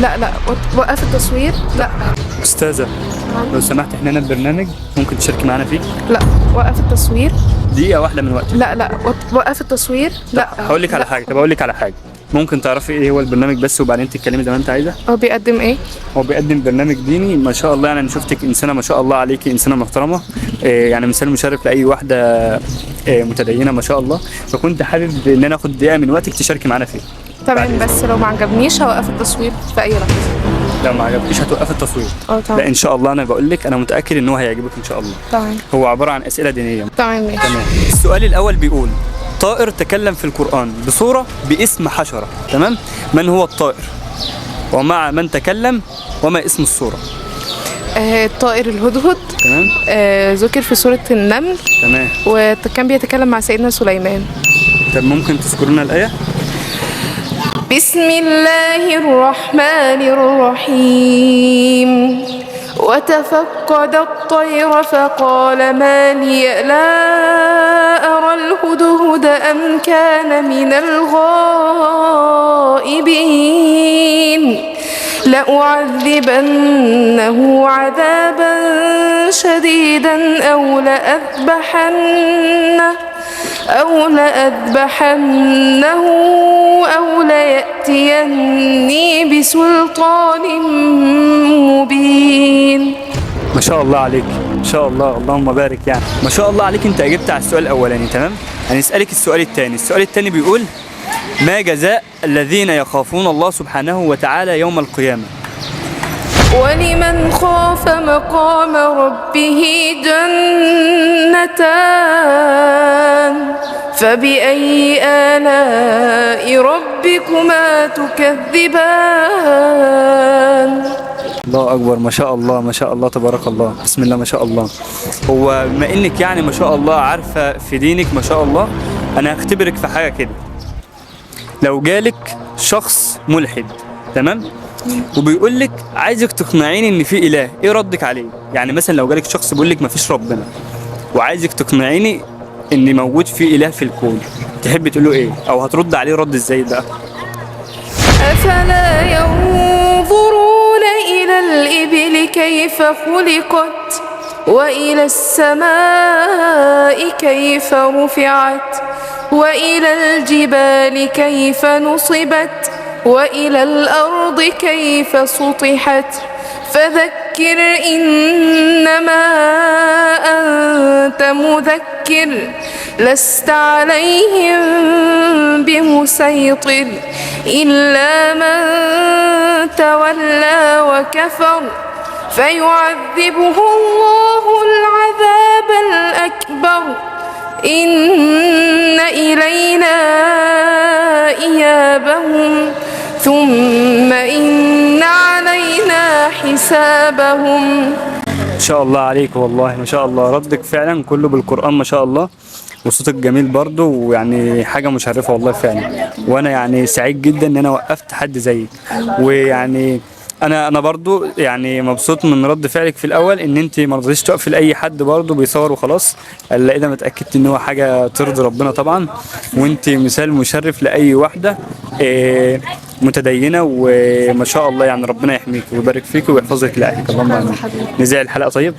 لا لا، وقف التصوير. لا. استاذه لو سمحت، احنا هنا البرنامج ممكن تشاركي معانا فيه لا، وقف التصوير. دقيقه واحده من وقتك. لا لا، وقف التصوير. لا. هقول لك على حاجه. طب اقول لك على حاجه، ممكن تعرفي ايه هو البرنامج بس وبعدين تتكلمي زي ما انت عايزه؟ هو بيقدم ايه؟ هو بيقدم برنامج ديني ما شاء الله. يعني انا شفتك انسانه ما شاء الله عليكي، انسانه محترمه، يعني مثال مشرف لاي واحده متدينه ما شاء الله. فكنت حابب ان انا اخد دقيقه من وقتك تشاركي معانا فيه. تمام، بس لو ما عجبنيش هوقف التصوير في اي لحظه. لو ما عجبكيش هتوقف التصوير؟ تمام. لا ان شاء الله، انا بقول لك انا متاكد ان هو هيعجبك ان شاء الله. تمام. هو عباره عن اسئله دينيه. تمام ماشي. تمام. السؤال الاول بيقول: طائر تكلم في القرآن بصورة باسم حشرة، تمام؟ من هو الطائر؟ ومع من تكلم؟ وما اسم الصورة؟ الطائر الهدهد. تمام. ذكر في سورة النمل. تمام. وكان بيتكلم مع سيدنا سليمان. طب ممكن تذكر لنا الآية؟ بسم الله الرحمن الرحيم. وتفقد الطير فقال ما لي لا أرى الهدهد أم كان من الغائبين لأعذبنه عذابا شديدا أو لأذبحنه أو ليأتيني بسلطان مبين. ما شاء الله عليك، ما شاء الله، اللهم بارك. يعني ما شاء الله عليك، انت اجبت على السؤال الاولاني. تمام. هنسألك السؤال الثاني. السؤال الثاني بيقول: ما جزاء الذين يخافون الله سبحانه وتعالى يوم القيامة؟ ولمن خاف مقام ربه جنتان فبأي آلاء ربكما تكذبان؟ الله اكبر، ما شاء الله، ما شاء الله، تبارك الله، بسم الله ما شاء الله. هو بما انك يعني ما شاء الله عارفه في دينك ما شاء الله، انا هختبرك في حاجه كده. لو جالك شخص ملحد، تمام، وبيقول لك عايزك تقنعيني ان في اله، ايه ردك عليه؟ يعني مثلا لو جالك شخص بيقول لك ما فيش ربنا وعايزك تقنعيني ان موجود في اله في الكون، تحب تقول له ايه؟ او هترد عليه رد ازاي بقى؟ أفلا ينظرون إلى الإبل كيف خلقت وإلى السماء كيف رفعت وإلى الجبال كيف نصبت وإلى الأرض كيف سطحت فذكر إنما أنت مذكر لست عليهم بمسيطر إلا من تولى وكفر فيعذبه الله العذاب الأكبر إن إلينا إيابهم ثم إن علينا حسابهم. ما شاء الله عليك والله، ما شاء الله، ردك فعلا كله بالقرآن ما شاء الله، وصوتك جميل برضه، ويعني حاجة مشرفة والله فعلا. وانا يعني سعيد جدا ان انا وقفت حد زيك. ويعني انا برضو يعني مبسوط من رد فعلك في الاول، ان انت ما رضيتيش تقفي لاي حد برضو بيصور وخلاص، الا اذا ما اتاكدت ان هو حاجه ترضي ربنا طبعا. وانت مثال مشرف لاي واحده متدينه، وما شاء الله يعني ربنا يحميك ويبارك فيك ويحفظك لاهلك. اللهم امين. نذاع الحلقه طيب؟